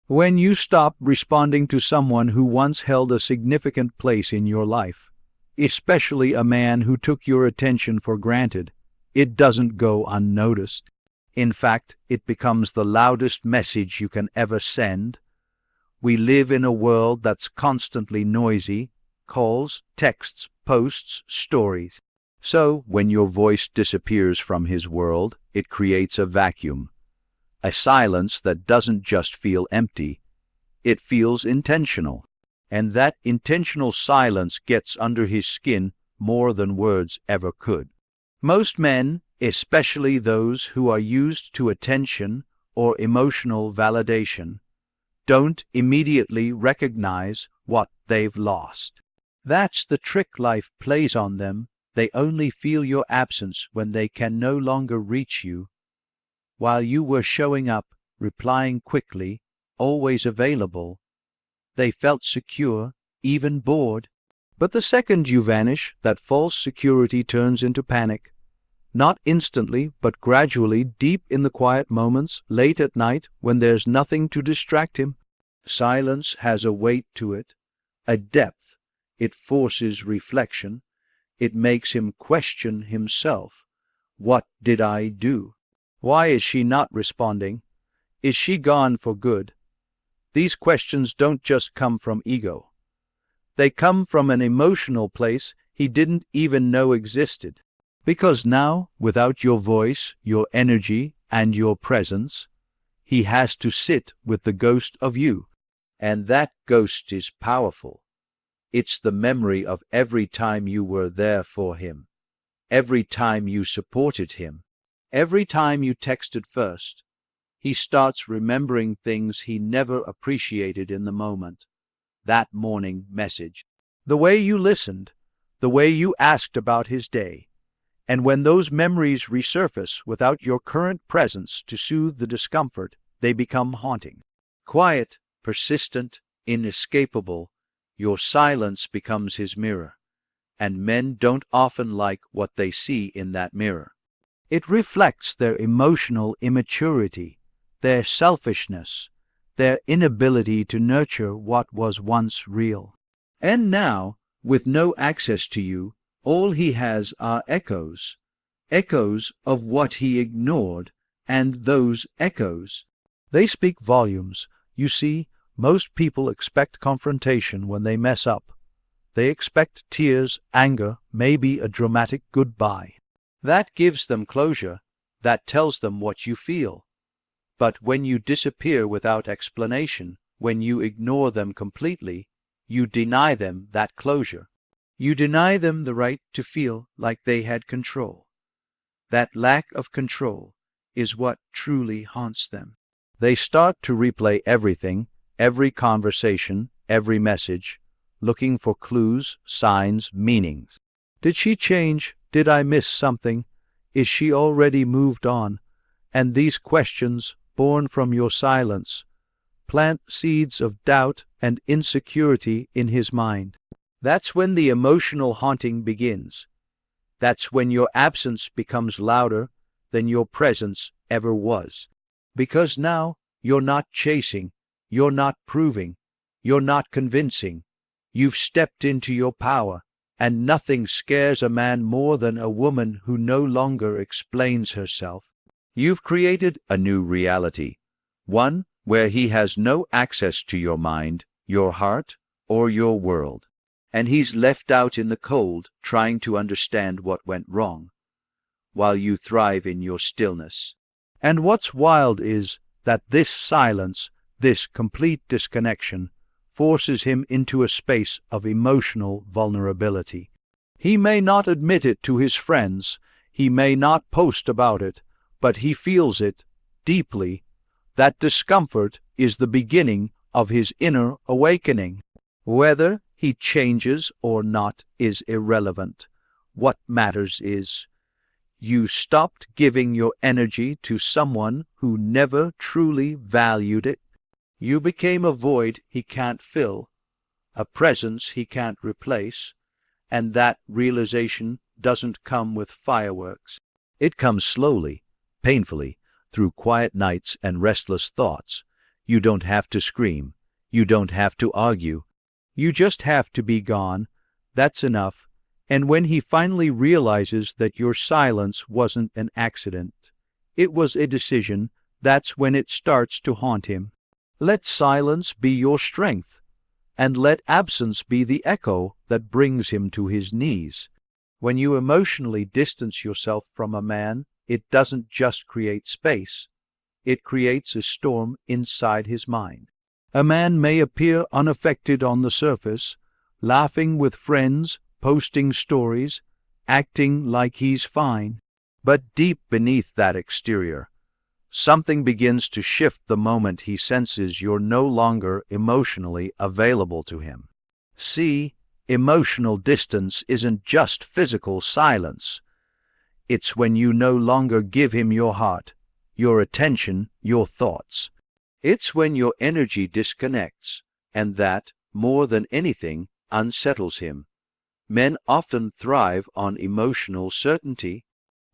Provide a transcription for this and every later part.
When you stop responding to someone who once held a significant place in your life, especially a man who took your attention for granted, it doesn't go unnoticed. In fact, it becomes the loudest message you can ever send. We live in a world that's constantly noisy: calls, texts, posts, stories. So, when your voice disappears from his world, it creates a vacuum, a silence that doesn't just feel empty, it feels intentional. And that intentional silence gets under his skin more than words ever could. Most men, especially those who are used to attention or emotional validation, don't immediately recognize what they've lost. That's the trick life plays on them. They only feel your absence when they can no longer reach you. While you were showing up, replying quickly, always available, they felt secure, even bored. But the second you vanish, that false security turns into panic. Not instantly, but gradually, deep in the quiet moments, late at night, when there's nothing to distract him. Silence has a weight to it, a depth. It forces reflection. It makes him question himself. What did I do? Why is she not responding? Is she gone for good? These questions don't just come from ego. They come from an emotional place he didn't even know existed. Because now, without your voice, your energy, and your presence, he has to sit with the ghost of you. And that ghost is powerful. It's the memory of every time you were there for him, every time you supported him, every time you texted first. He starts remembering things he never appreciated in the moment. That morning message, the way you listened, the way you asked about his day. And when those memories resurface without your current presence to soothe the discomfort, they become haunting. Quiet, persistent, inescapable, your silence becomes his mirror. And men don't often like what they see in that mirror. It reflects their emotional immaturity, their selfishness, their inability to nurture what was once real. And now, with no access to you, all he has are echoes, echoes of what he ignored, and those echoes, they speak volumes. You see, most people expect confrontation when they mess up. They expect tears, anger, maybe a dramatic goodbye. That gives them closure, that tells them what you feel. But when you disappear without explanation, when you ignore them completely, you deny them that closure. You deny them the right to feel like they had control. That lack of control is what truly haunts them. They start to replay everything, every conversation, every message, looking for clues, signs, meanings. Did she change? Did I miss something? Is she already moved on? And these questions, born from your silence, plant seeds of doubt and insecurity in his mind. That's when the emotional haunting begins. That's when your absence becomes louder than your presence ever was. Because now you're not chasing, you're not proving, you're not convincing. You've stepped into your power, and nothing scares a man more than a woman who no longer explains herself. You've created a new reality, one where he has no access to your mind, your heart, or your world. And he's left out in the cold trying to understand what went wrong, while you thrive in your stillness. And what's wild is that this silence, this complete disconnection, forces him into a space of emotional vulnerability. He may not admit it to his friends, he may not post about it, but he feels it deeply. That discomfort is the beginning of his inner awakening. Whether he changes or not is irrelevant. What matters is you stopped giving your energy to someone who never truly valued it. You became a void he can't fill, a presence he can't replace, and that realization doesn't come with fireworks. It comes slowly, painfully, through quiet nights and restless thoughts. You don't have to scream. You don't have to argue. You just have to be gone. That's enough. And when he finally realizes that your silence wasn't an accident, it was a decision, that's when it starts to haunt him. Let silence be your strength, and let absence be the echo that brings him to his knees. When you emotionally distance yourself from a man, it doesn't just create space. It creates a storm inside his mind. A man may appear unaffected on the surface, laughing with friends, posting stories, acting like he's fine. But deep beneath that exterior, something begins to shift the moment he senses you're no longer emotionally available to him. See, emotional distance isn't just physical silence. It's when you no longer give him your heart, your attention, your thoughts. It's when your energy disconnects, and that, more than anything, unsettles him. Men often thrive on emotional certainty.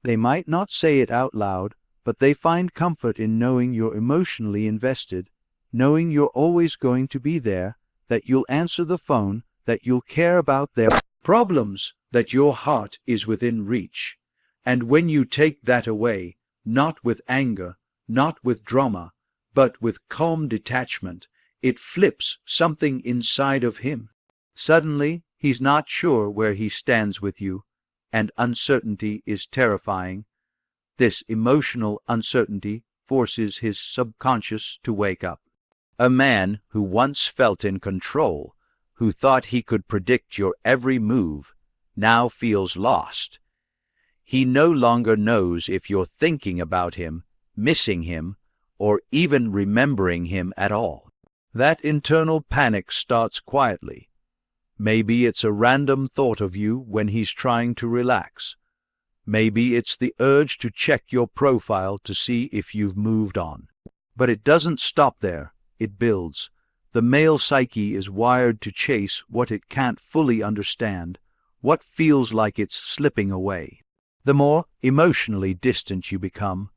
They might not say it out loud, but they find comfort in knowing you're emotionally invested, knowing you're always going to be there, that you'll answer the phone, that you'll care about their problems, that your heart is within reach. And when you take that away, not with anger, not with drama, but with calm detachment, it flips something inside of him. Suddenly, he's not sure where he stands with you, and uncertainty is terrifying. This emotional uncertainty forces his subconscious to wake up. A man who once felt in control, who thought he could predict your every move, now feels lost. He no longer knows if you're thinking about him, missing him, or even remembering him at all. That internal panic starts quietly. Maybe it's a random thought of you when he's trying to relax. Maybe it's the urge to check your profile to see if you've moved on. But it doesn't stop there. It builds. The male psyche is wired to chase what it can't fully understand, what feels like it's slipping away. The more emotionally distant you become,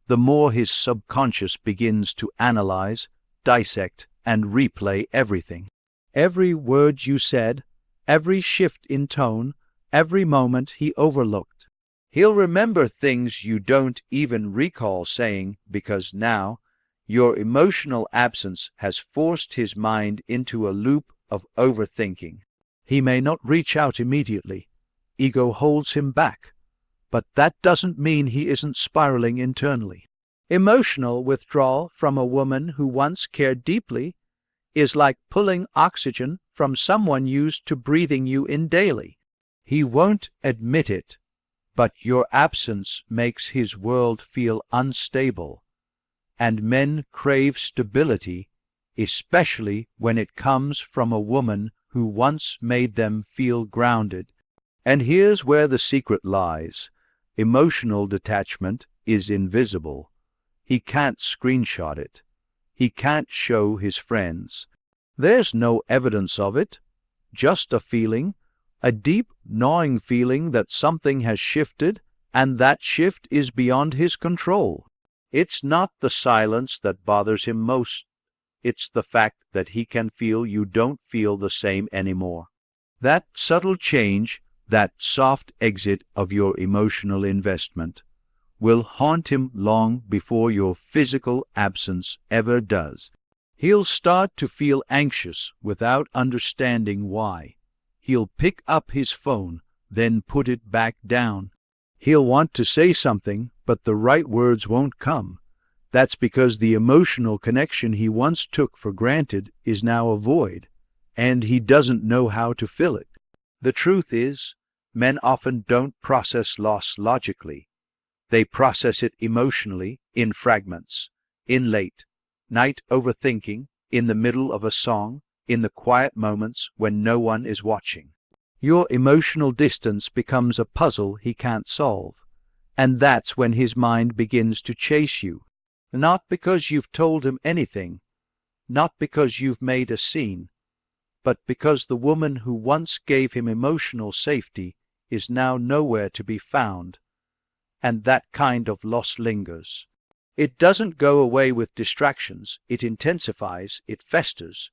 the more his subconscious begins to analyze, dissect, and replay everything. Every word you said, every shift in tone, every moment he overlooked. He'll remember things you don't even recall saying because now your emotional absence has forced his mind into a loop of overthinking. He may not reach out immediately. Ego holds him back. But that doesn't mean he isn't spiraling internally. Emotional withdrawal from a woman who once cared deeply is like pulling oxygen from someone used to breathing you in daily. He won't admit it, but your absence makes his world feel unstable, and men crave stability, especially when it comes from a woman who once made them feel grounded. And here's where the secret lies. Emotional detachment is invisible. He can't screenshot it. He can't show his friends. There's no evidence of it, just a feeling, a deep, gnawing feeling that something has shifted, and that shift is beyond his control. It's not the silence that bothers him most. It's the fact that he can feel you don't feel the same anymore. That subtle change, that soft exit of your emotional investment, will haunt him long before your physical absence ever does. He'll start to feel anxious without understanding why. He'll pick up his phone, then put it back down. He'll want to say something, but the right words won't come. That's because the emotional connection he once took for granted is now a void, and he doesn't know how to fill it. The truth is, men often don't process loss logically. They process it emotionally, in fragments, in late night overthinking, in the middle of a song, in the quiet moments when no one is watching. Your emotional distance becomes a puzzle he can't solve, and that's when his mind begins to chase you. Not because you've told him anything, not because you've made a scene, but because the woman who once gave him emotional safety is now nowhere to be found, and that kind of loss lingers. It doesn't go away with distractions. It intensifies, it festers.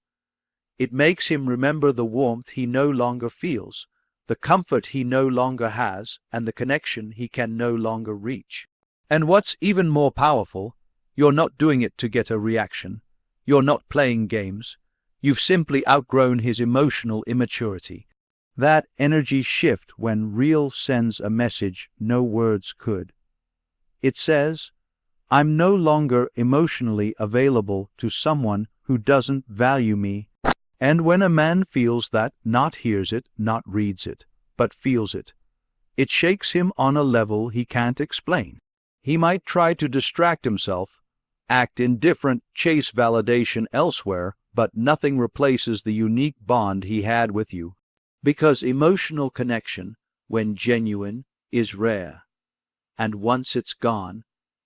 It makes him remember the warmth he no longer feels, the comfort he no longer has, and the connection he can no longer reach. And what's even more powerful, you're not doing it to get a reaction. You're not playing games. You've simply outgrown his emotional immaturity. That energy shift when real sends a message no words could. It says, I'm no longer emotionally available to someone who doesn't value me. And when a man feels that, not hears it, not reads it, but feels it, it shakes him on a level he can't explain. He might try to distract himself, act indifferent, chase validation elsewhere, but nothing replaces the unique bond he had with you. Because emotional connection, when genuine, is rare. And once it's gone,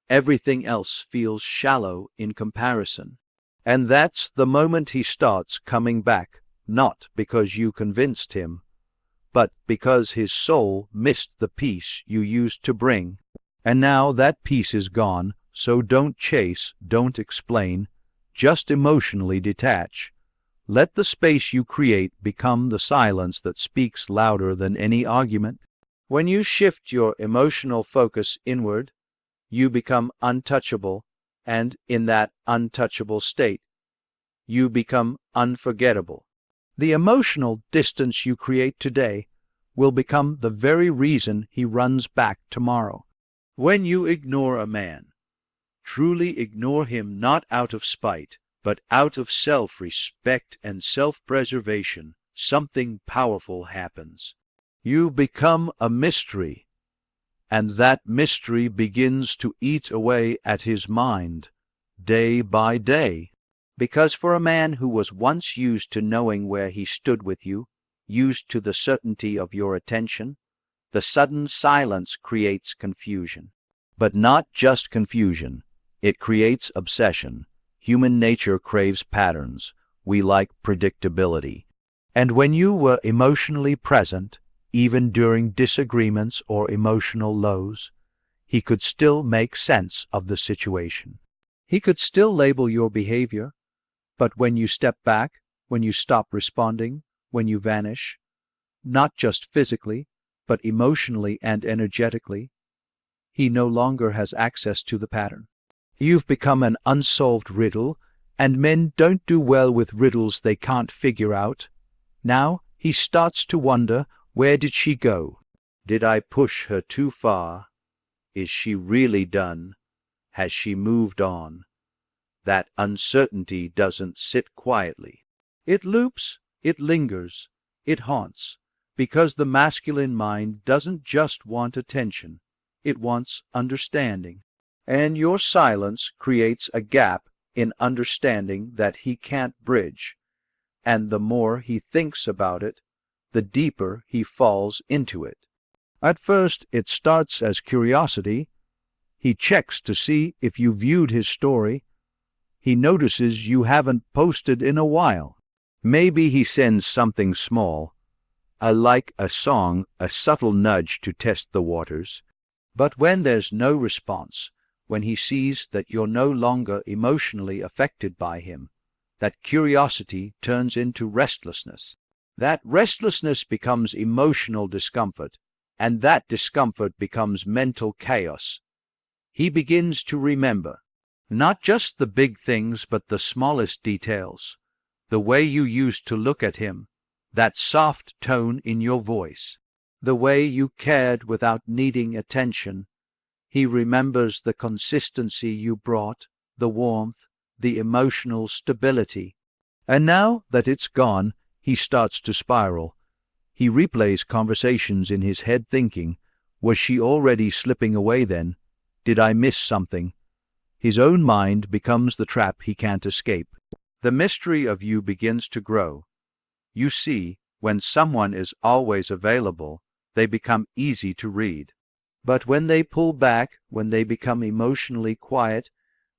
everything else feels shallow in comparison. And that's the moment he starts coming back, not because you convinced him, but because his soul missed the peace you used to bring. And now that peace is gone, so don't chase, don't explain, just emotionally detach. Let the space you create become the silence that speaks louder than any argument. When you shift your emotional focus inward, you become untouchable, and in that untouchable state, you become unforgettable. The emotional distance you create today will become the very reason he runs back tomorrow. When you ignore a man, truly ignore him not out of spite, but out of self-respect and self-preservation, something powerful happens. You become a mystery, and that mystery begins to eat away at his mind, day by day. Because for a man who was once used to knowing where he stood with you, used to the certainty of your attention, the sudden silence creates confusion. But not just confusion, it creates obsession. Human nature craves patterns. We like predictability. And when you were emotionally present, even during disagreements or emotional lows, he could still make sense of the situation. He could still label your behavior, but when you step back, when you stop responding, when you vanish, not just physically, but emotionally and energetically, he no longer has access to the pattern. You've become an unsolved riddle, and men don't do well with riddles they can't figure out. Now he starts to wonder, where did she go? Did I push her too far? Is she really done? Has she moved on? That uncertainty doesn't sit quietly. It loops, it lingers, it haunts, because the masculine mind doesn't just want attention, it wants understanding. And your silence creates a gap in understanding that he can't bridge, and the more he thinks about it, the deeper he falls into it. At first it starts as curiosity. He checks to see if you viewed his story. He notices you haven't posted in a while. Maybe he sends something small, like a song, a subtle nudge to test the waters. But when there's no response, when he sees that you're no longer emotionally affected by him, that curiosity turns into restlessness. That restlessness becomes emotional discomfort, and that discomfort becomes mental chaos. He begins to remember, not just the big things but the smallest details, the way you used to look at him, that soft tone in your voice, the way you cared without needing attention. He remembers the consistency you brought, the warmth, the emotional stability. And now that it's gone, he starts to spiral. He replays conversations in his head thinking, was she already slipping away then? Did I miss something? His own mind becomes the trap he can't escape. The mystery of you begins to grow. You see, when someone is always available, they become easy to read. But when they pull back, when they become emotionally quiet,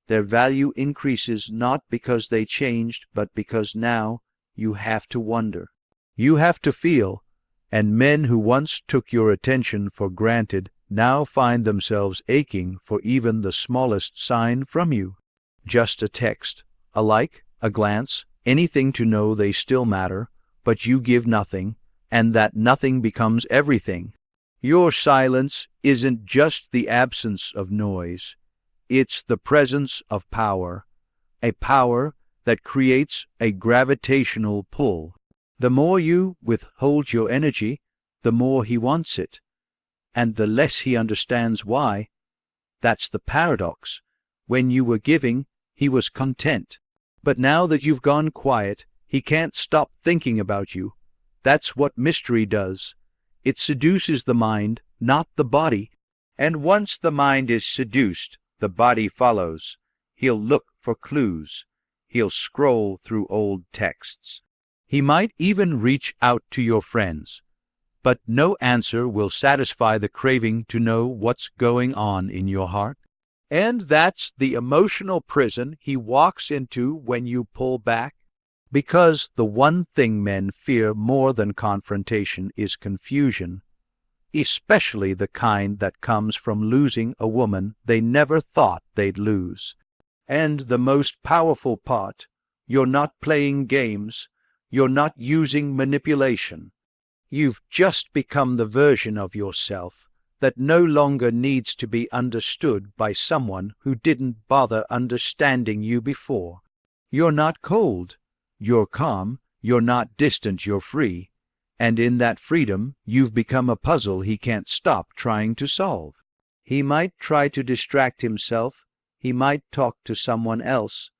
their value increases not because they changed, but because now you have to wonder. You have to feel, and men who once took your attention for granted now find themselves aching for even the smallest sign from you. Just a text, a like, a glance, anything to know they still matter, but you give nothing, and that nothing becomes everything. Your silence isn't just the absence of noise, it's the presence of power, a power that creates a gravitational pull. The more you withhold your energy, the more he wants it, and the less he understands why. That's the paradox. When you were giving, he was content. But now that you've gone quiet, he can't stop thinking about you. That's what mystery does. It seduces the mind, not the body. And once the mind is seduced, the body follows. He'll look for clues. He'll scroll through old texts. He might even reach out to your friends. But no answer will satisfy the craving to know what's going on in your heart. And that's the emotional prison he walks into when you pull back. Because the one thing men fear more than confrontation is confusion, especially the kind that comes from losing a woman they never thought they'd lose. And the most powerful part, you're not playing games, you're not using manipulation. You've just become the version of yourself that no longer needs to be understood by someone who didn't bother understanding you before. You're not cold, you're calm, you're not distant, you're free. And in that freedom, you've become a puzzle he can't stop trying to solve. He might try to distract himself, he might talk to someone else,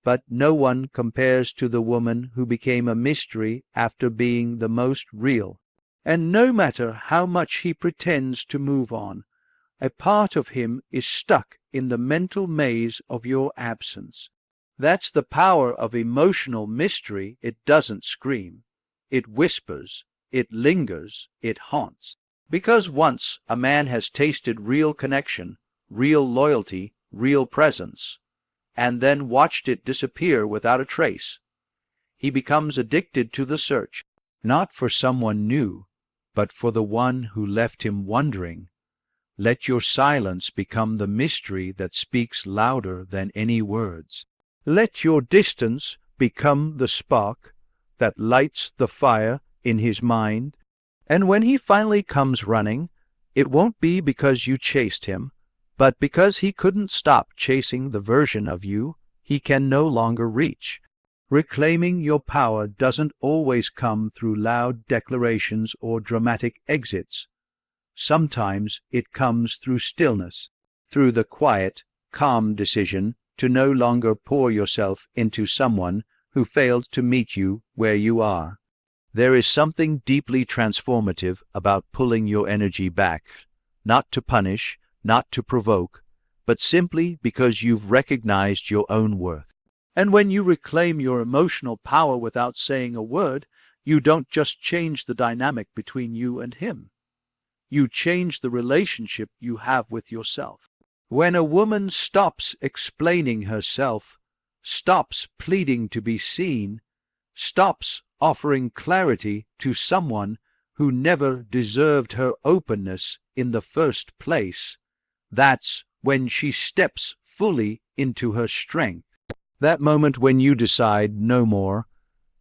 but no one compares to the woman who became a mystery after being the most real. And no matter how much he pretends to move on, a part of him is stuck in the mental maze of your absence. That's the power of emotional mystery. It doesn't scream. It whispers. It lingers. It haunts. Because once a man has tasted real connection, real loyalty, real presence, and then watched it disappear without a trace, he becomes addicted to the search, not for someone new, but for the one who left him wondering. Let your silence become the mystery that speaks louder than any words. Let your distance become the spark that lights the fire in his mind. And when he finally comes running, it won't be because you chased him, but because he couldn't stop chasing the version of you he can no longer reach. Reclaiming your power doesn't always come through loud declarations or dramatic exits. Sometimes it comes through stillness, through the quiet, calm decision to no longer pour yourself into someone who failed to meet you where you are. There is something deeply transformative about pulling your energy back, not to punish, not to provoke, but simply because you've recognized your own worth. And when you reclaim your emotional power without saying a word, you don't just change the dynamic between you and him. You change the relationship you have with yourself. When a woman stops explaining herself, stops pleading to be seen, stops offering clarity to someone who never deserved her openness in the first place, that's when she steps fully into her strength. That moment when you decide no more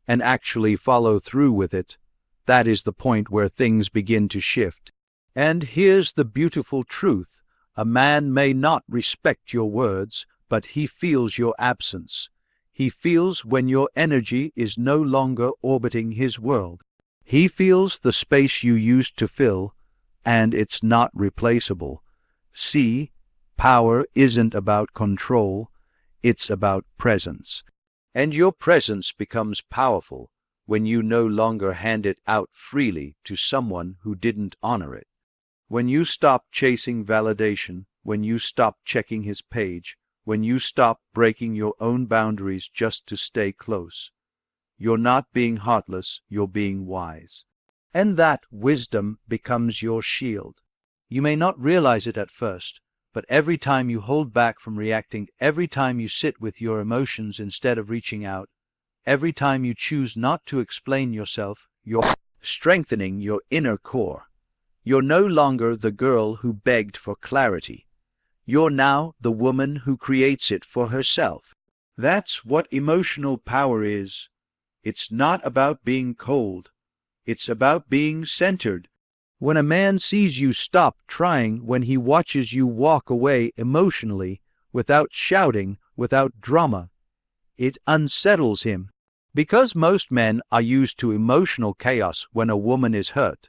and actually follow through with it, that is the point where things begin to shift. And here's the beautiful truth. A man may not respect your words, but he feels your absence. He feels when your energy is no longer orbiting his world. He feels the space you used to fill, and it's not replaceable. See, power isn't about control, it's about presence. And your presence becomes powerful when you no longer hand it out freely to someone who didn't honor it. When you stop chasing validation, when you stop checking his page, when you stop breaking your own boundaries just to stay close, you're not being heartless, you're being wise. And that wisdom becomes your shield. You may not realize it at first, but every time you hold back from reacting, every time you sit with your emotions instead of reaching out, every time you choose not to explain yourself, you're strengthening your inner core. You're no longer the girl who begged for clarity. You're now the woman who creates it for herself. That's what emotional power is. It's not about being cold. It's about being centered. When a man sees you stop trying, when he watches you walk away emotionally, without shouting, without drama, it unsettles him. Because most men are used to emotional chaos when a woman is hurt.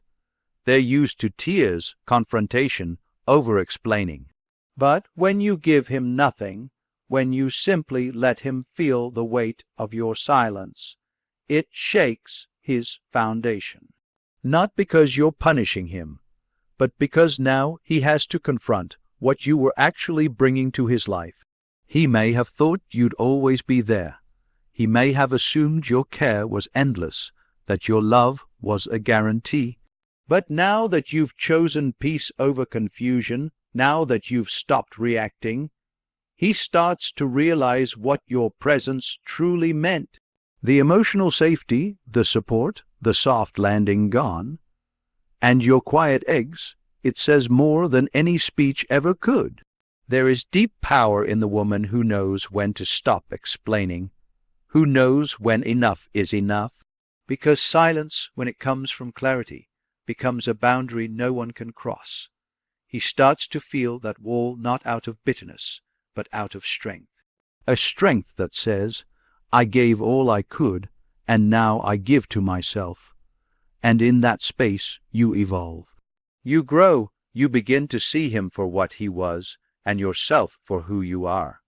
They're used to tears, confrontation, over-explaining. But when you give him nothing, when you simply let him feel the weight of your silence, it shakes his foundation. Not because you're punishing him, but because now he has to confront what you were actually bringing to his life. He may have thought you'd always be there. He may have assumed your care was endless, that your love was a guarantee. But now that you've chosen peace over confusion, now that you've stopped reacting, he starts to realize what your presence truly meant. The emotional safety, the support, the soft landing gone, and your quiet eggs, it says more than any speech ever could. There is deep power in the woman who knows when to stop explaining, who knows when enough is enough, because silence, when it comes from clarity, becomes a boundary no one can cross. He starts to feel that wall not out of bitterness, but out of strength. A strength that says, I gave all I could, and now I give to myself. And in that space you evolve. You grow, you begin to see him for what he was, and yourself for who you are.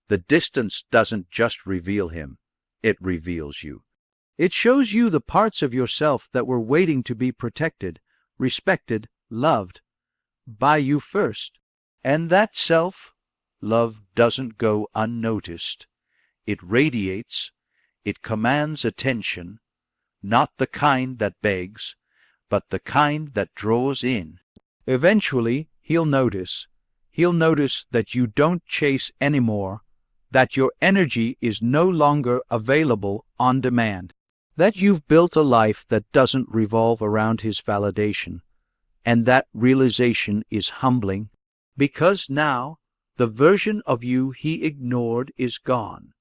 The distance doesn't just reveal him, it reveals you. It shows you the parts of yourself that were waiting to be protected, respected, loved by you first. And that self-love doesn't go unnoticed. It radiates, it commands attention, not the kind that begs, but the kind that draws in. Eventually, he'll notice that you don't chase anymore, that your energy is no longer available on demand, that you've built a life that doesn't revolve around his validation, and that realization is humbling, because now the version of you he ignored is gone,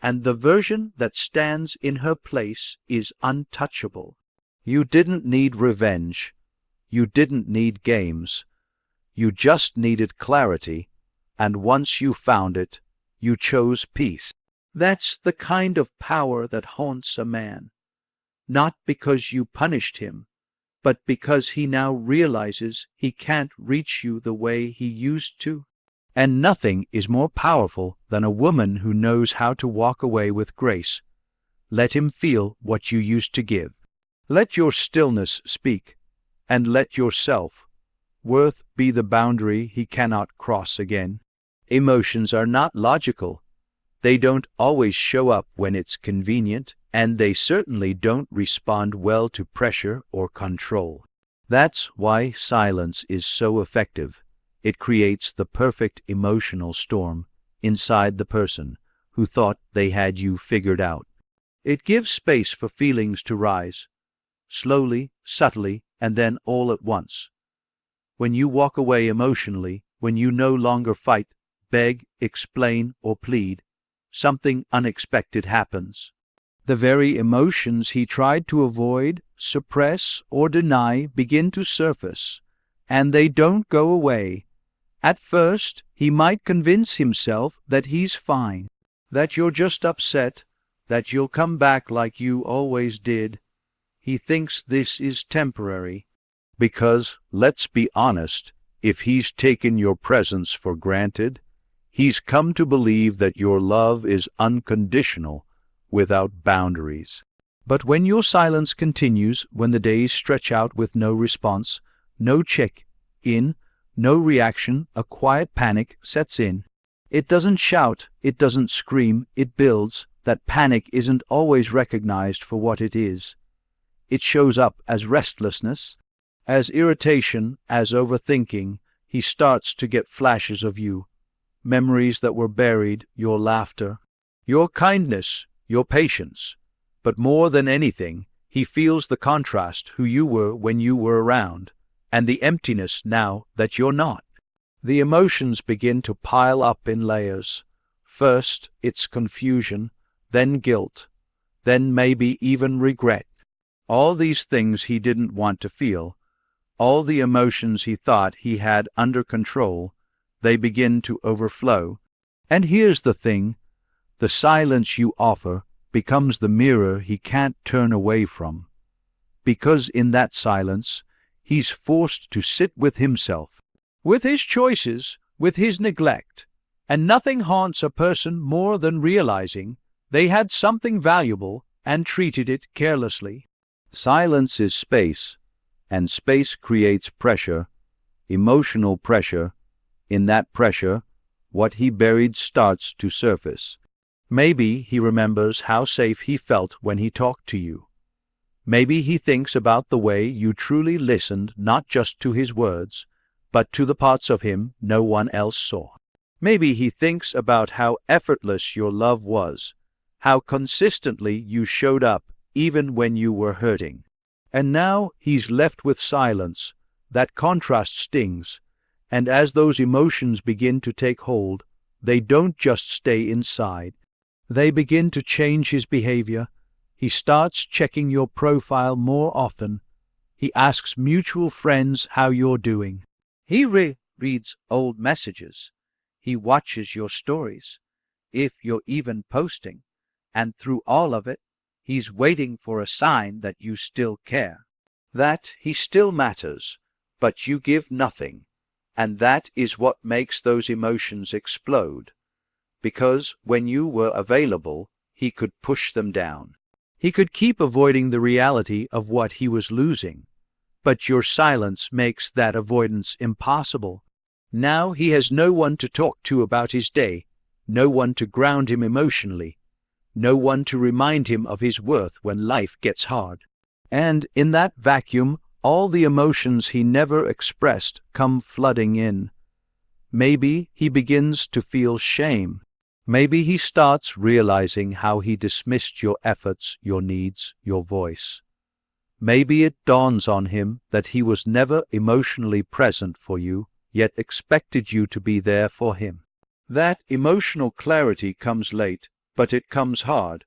and the version that stands in her place is untouchable. You didn't need revenge. You didn't need games. You just needed clarity, and once you found it, you chose peace. That's the kind of power that haunts a man, not because you punished him, but because he now realizes he can't reach you the way he used to. And nothing is more powerful than a woman who knows how to walk away with grace. Let him feel what you used to give. Let your stillness speak, and let your self-worth be the boundary he cannot cross again. Emotions are not logical. They don't always show up when it's convenient, and they certainly don't respond well to pressure or control. That's why silence is so effective. It creates the perfect emotional storm inside the person who thought they had you figured out. It gives space for feelings to rise, slowly, subtly, and then all at once. When you walk away emotionally, when you no longer fight, beg, explain, or plead, something unexpected happens. The very emotions he tried to avoid, suppress, or deny begin to surface, and they don't go away. At first, he might convince himself that he's fine, that you're just upset, that you'll come back like you always did. He thinks this is temporary, because, let's be honest, if he's taken your presence for granted, he's come to believe that your love is unconditional, without boundaries. But when your silence continues, when the days stretch out with no response, no check-in, no reaction, a quiet panic sets in. It doesn't shout, it doesn't scream, it builds. That panic isn't always recognized for what it is. It shows up as restlessness, as irritation, as overthinking. He starts to get flashes of you, memories that were buried, your laughter, your kindness, your patience. But more than anything, he feels the contrast who you were when you were around, and the emptiness now that you're not. The emotions begin to pile up in layers. First, it's confusion, then guilt, then maybe even regret. All these things he didn't want to feel, all the emotions he thought he had under control, they begin to overflow. And here's the thing, the silence you offer becomes the mirror he can't turn away from. Because in that silence, he's forced to sit with himself, with his choices, with his neglect, and nothing haunts a person more than realizing they had something valuable and treated it carelessly. Silence is space, and space creates pressure, emotional pressure. In that pressure, what he buried starts to surface. Maybe he remembers how safe he felt when he talked to you. Maybe he thinks about the way you truly listened, not just to his words, but to the parts of him no one else saw. Maybe he thinks about how effortless your love was, how consistently you showed up even when you were hurting. And now he's left with silence. That contrast stings, and as those emotions begin to take hold, they don't just stay inside. They begin to change his behavior. He starts checking your profile more often. He asks mutual friends how you're doing. He reads old messages. He watches your stories, if you're even posting. And through all of it, he's waiting for a sign that you still care, that he still matters, but you give nothing. And that is what makes those emotions explode. Because when you were available, he could push them down. He could keep avoiding the reality of what he was losing. But your silence makes that avoidance impossible. Now he has no one to talk to about his day, no one to ground him emotionally, no one to remind him of his worth when life gets hard. And in that vacuum, all the emotions he never expressed come flooding in. Maybe he begins to feel shame. Maybe he starts realizing how he dismissed your efforts, your needs, your voice. Maybe it dawns on him that he was never emotionally present for you, yet expected you to be there for him. That emotional clarity comes late, but it comes hard,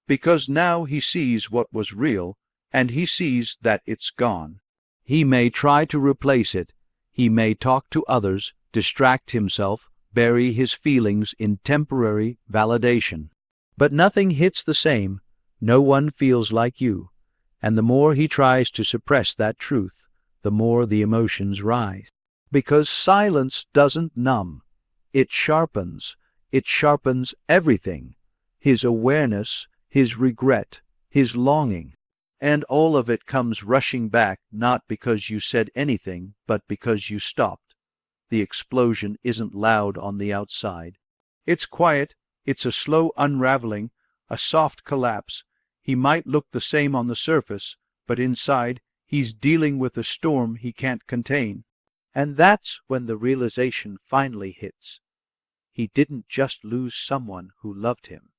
because now he sees what was real, and he sees that it's gone. He may try to replace it. He may talk to others, distract himself, bury his feelings in temporary validation. But nothing hits the same. No one feels like you. And the more he tries to suppress that truth, the more the emotions rise. Because silence doesn't numb. It sharpens. It sharpens everything. His awareness, his regret, his longing. And all of it comes rushing back, not because you said anything, but because you stopped. The explosion isn't loud on the outside. It's quiet. It's a slow unraveling, a soft collapse. He might look the same on the surface, but inside, he's dealing with a storm he can't contain. And that's when the realization finally hits. He didn't just lose someone who loved him.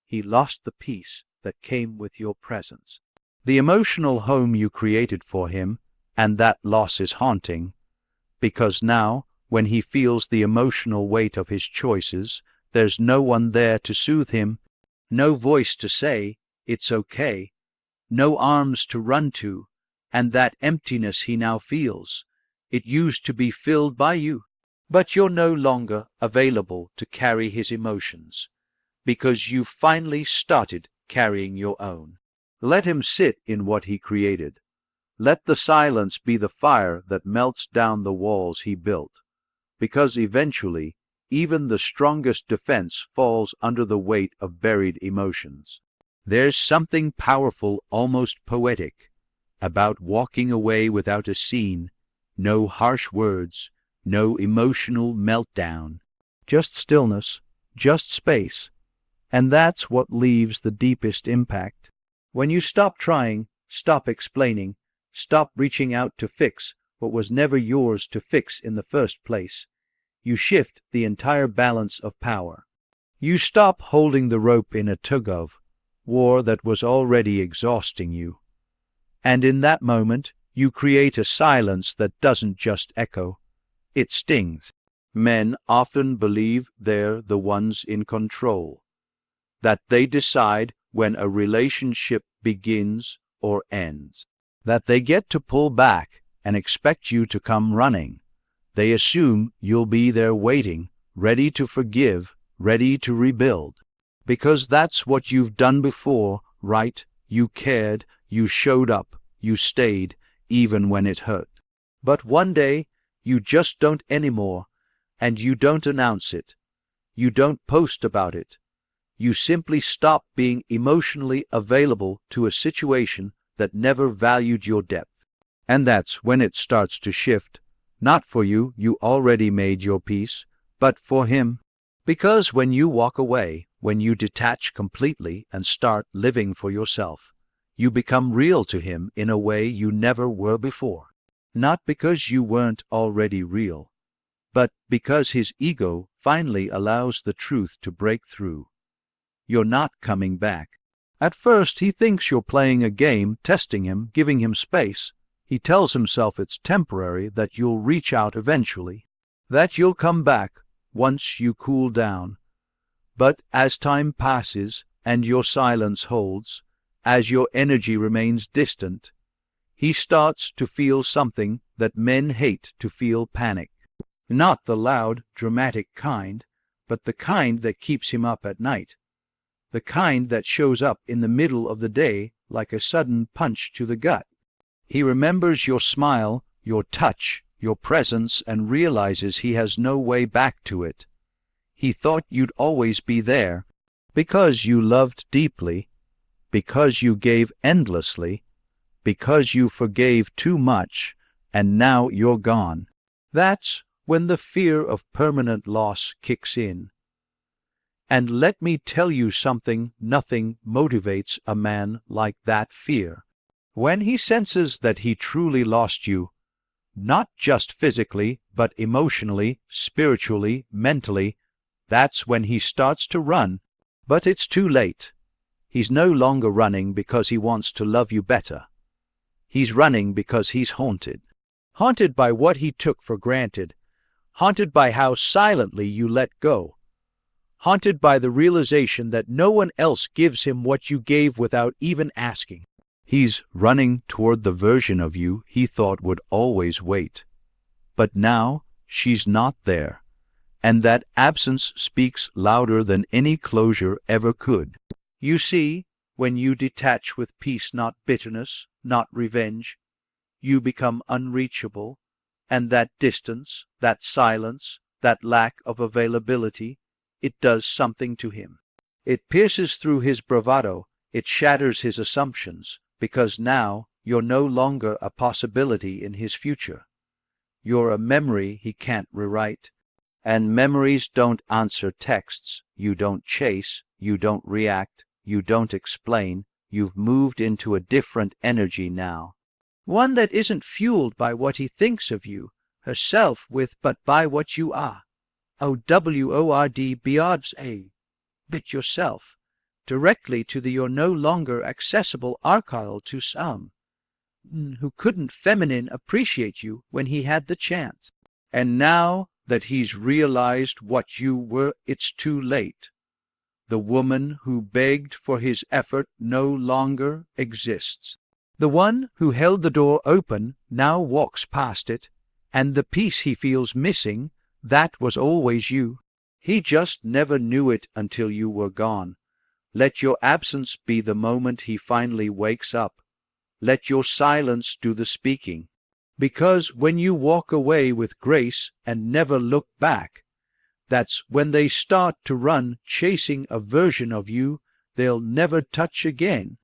He lost the peace that came with your presence. The emotional home you created for him, and that loss is haunting. Because now, when he feels the emotional weight of his choices, there's no one there to soothe him, no voice to say, "It's okay," no arms to run to, and that emptiness he now feels, it used to be filled by you. But you're no longer available to carry his emotions, because you've finally started carrying your own. Let him sit in what he created. Let the silence be the fire that melts down the walls he built, because eventually even the strongest defense falls under the weight of buried emotions. There's something powerful, almost poetic, about walking away without a scene, no harsh words, no emotional meltdown, just stillness, just space. And that's what leaves the deepest impact. When you stop trying, stop explaining, stop reaching out to fix what was never yours to fix in the first place, you shift the entire balance of power. You stop holding the rope in a tug-of war that was already exhausting you. And in that moment, You create a silence that doesn't just echo, it stings. Men often believe they're the ones in control, that they decide when a relationship begins or ends, that they get to pull back and expect you to come running. They assume you'll be there waiting, ready to forgive, ready to rebuild. Because that's what you've done before, right? You cared, you showed up, you stayed, even when it hurt. But one day, you just don't anymore, and you don't announce it. You don't post about it. You simply stop being emotionally available to a situation that never valued your depth. And that's when it starts to shift. Not for you, you already made your peace, but for him. Because when you walk away, when you detach completely and start living for yourself, you become real to him in a way you never were before. Not because you weren't already real, but because his ego finally allows the truth to break through. You're not coming back. At first he thinks you're playing a game, testing him, giving him space. He tells himself it's temporary, that you'll reach out eventually, that you'll come back once you cool down. But as time passes and your silence holds, as your energy remains distant, he starts to feel something that men hate to feel: panic. Not the loud, dramatic kind, but the kind that keeps him up at night. The kind that shows up in the middle of the day like a sudden punch to the gut. He remembers your smile, your touch, your presence, and realizes he has no way back to it. He thought you'd always be there, because you loved deeply, because you gave endlessly, because you forgave too much, and now you're gone. That's when the fear of permanent loss kicks in. And let me tell you something, nothing motivates a man like that fear. When he senses that he truly lost you, not just physically, but emotionally, spiritually, mentally, that's when he starts to run. But it's too late. He's no longer running because he wants to love you better. He's running because he's haunted. Haunted by what he took for granted. Haunted by how silently you let go. Haunted by the realization that no one else gives him what you gave without even asking. He's running toward the version of you he thought would always wait. But now she's not there, and that absence speaks louder than any closure ever could. You see, when you detach with peace, not bitterness, not revenge, you become unreachable, and that distance, that silence, that lack of availability, it does something to him. It pierces through his bravado, it shatters his assumptions, because now you're no longer a possibility in his future. You're a memory he can't rewrite. And memories don't answer texts. You don't chase, you don't react, you don't explain. You've moved into a different energy now. One that isn't fueled by what he thinks of you, herself with, but by what you are. O-W-O-R-D beyond a bit yourself. Directly to the you're no longer accessible archival to some who couldn't feminine appreciate you when he had the chance. And now that he's realized what you were, it's too late. The woman who begged for his effort no longer exists. The one who held the door open now walks past it, and the piece he feels missing, that was always you. He just never knew it until you were gone. Let your absence be the moment he finally wakes up. Let your silence do the speaking. Because when you walk away with grace and never look back, that's when they start to run, chasing a version of you they'll never touch again.